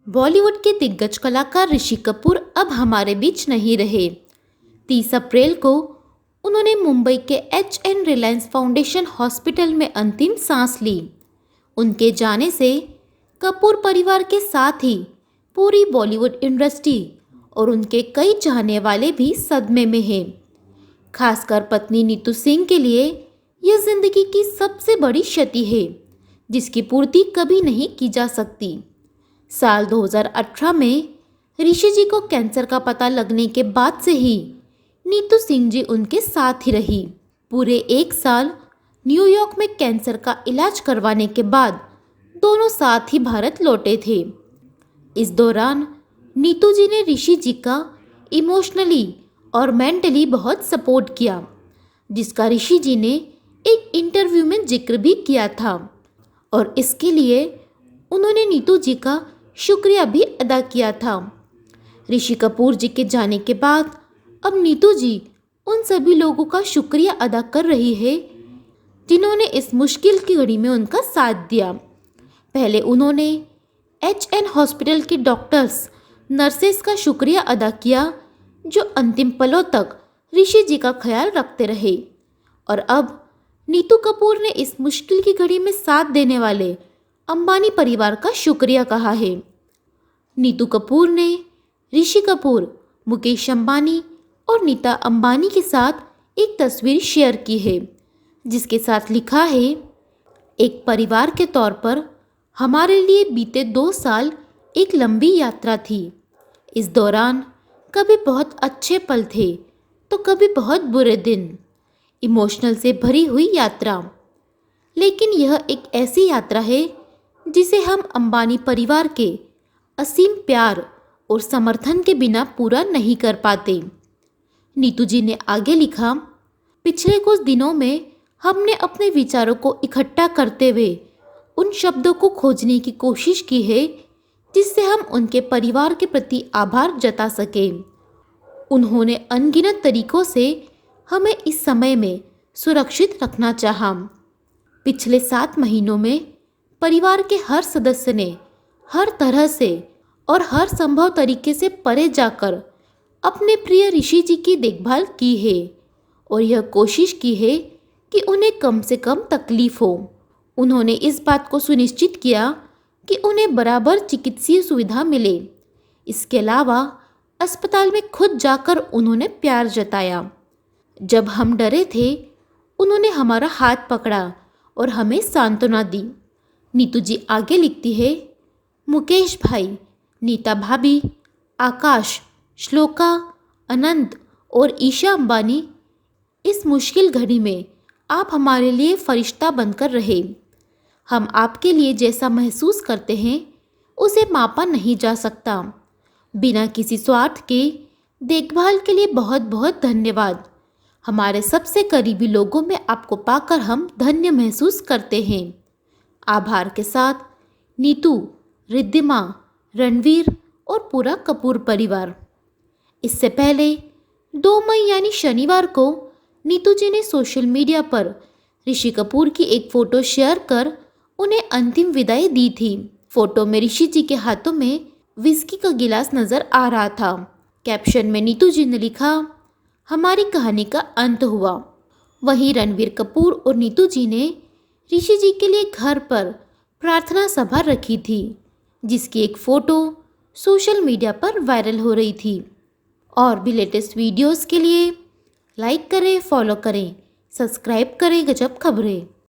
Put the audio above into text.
बॉलीवुड के दिग्गज कलाकार ऋषि कपूर अब हमारे बीच नहीं रहे। 30 अप्रैल को उन्होंने मुंबई के एच.एन. रिलायंस फाउंडेशन हॉस्पिटल में अंतिम सांस ली। उनके जाने से कपूर परिवार के साथ ही पूरी बॉलीवुड इंडस्ट्री और उनके कई चाहने वाले भी सदमे में हैं। खासकर पत्नी नीतू सिंह के लिए यह जिंदगी की सबसे बड़ी क्षति है, जिसकी पूर्ति कभी नहीं की जा सकती। साल 2018 में ऋषि जी को कैंसर का पता लगने के बाद से ही नीतू सिंह जी उनके साथ ही रही। पूरे 1 साल न्यूयॉर्क में कैंसर का इलाज करवाने के बाद दोनों साथ ही भारत लौटे थे। इस दौरान नीतू जी ने ऋषि जी का इमोशनली और मेंटली बहुत सपोर्ट किया, जिसका ऋषि जी ने एक इंटरव्यू में जिक्र भी किया था और इसके लिए उन्होंने नीतू जी का शुक्रिया भी अदा किया था। ऋषि कपूर जी के जाने के बाद अब नीतू जी उन सभी लोगों का शुक्रिया अदा कर रही है जिन्होंने इस मुश्किल की घड़ी में उनका साथ दिया। पहले उन्होंने एच.एन. हॉस्पिटल के डॉक्टर्स, नर्सेस का शुक्रिया अदा किया जो अंतिम पलों तक ऋषि जी का ख्याल रखते रहे, और अब नीतू कपूर ने इस मुश्किल की घड़ी में साथ देने वाले अंबानी परिवार का शुक्रिया कहा है। नीतू कपूर ने ऋषि कपूर, मुकेश अंबानी और नीता अंबानी के साथ एक तस्वीर शेयर की है, जिसके साथ लिखा है, एक परिवार के तौर पर हमारे लिए बीते 2 साल एक लंबी यात्रा थी। इस दौरान कभी बहुत अच्छे पल थे तो कभी बहुत बुरे दिन, इमोशनल से भरी हुई यात्रा। लेकिन यह एक ऐसी यात्रा है जिसे हम अंबानी परिवार के असीम प्यार और समर्थन के बिना पूरा नहीं कर पाते। नीतू जी ने आगे लिखा, पिछले कुछ दिनों में हमने अपने विचारों को इकट्ठा करते हुए उन शब्दों को खोजने की कोशिश की है जिससे हम उनके परिवार के प्रति आभार जता सकें। उन्होंने अनगिनत तरीकों से हमें इस समय में सुरक्षित रखना चाहा। पिछले 7 महीनों में परिवार के हर सदस्य ने हर तरह से और हर संभव तरीके से परे जाकर अपने प्रिय ऋषि जी की देखभाल की है और यह कोशिश की है कि उन्हें कम से कम तकलीफ हो। उन्होंने इस बात को सुनिश्चित किया कि उन्हें बराबर चिकित्सीय सुविधा मिले। इसके अलावा अस्पताल में खुद जाकर उन्होंने प्यार जताया। जब हम डरे थे, उन्होंने हमारा हाथ पकड़ा और हमें सांत्वना दी। नीतू जी आगे लिखती है, मुकेश भाई, नीता भाभी, आकाश, श्लोका, अनंत और ईशा अंबानी, इस मुश्किल घड़ी में आप हमारे लिए फरिश्ता बनकर रहे। हम आपके लिए जैसा महसूस करते हैं उसे मापा नहीं जा सकता। बिना किसी स्वार्थ के देखभाल के लिए बहुत बहुत धन्यवाद। हमारे सबसे करीबी लोगों में आपको पाकर हम धन्य महसूस करते हैं। आभार के साथ नीतू, रिद्धिमा, रणवीर और पूरा कपूर परिवार। इससे पहले 2 मई यानी शनिवार को नीतू जी ने सोशल मीडिया पर ऋषि कपूर की एक फ़ोटो शेयर कर उन्हें अंतिम विदाई दी थी। फोटो में ऋषि जी के हाथों में विस्की का गिलास नजर आ रहा था। कैप्शन में नीतू जी ने लिखा, हमारी कहानी का अंत हुआ। वहीं रणवीर कपूर और नीतू जी ने ऋषि जी के लिए घर पर प्रार्थना सभा रखी थी, जिसकी एक फ़ोटो सोशल मीडिया पर वायरल हो रही थी। और भी लेटेस्ट वीडियोस के लिए लाइक करें, फॉलो करें, सब्सक्राइब करें गजब खबरें।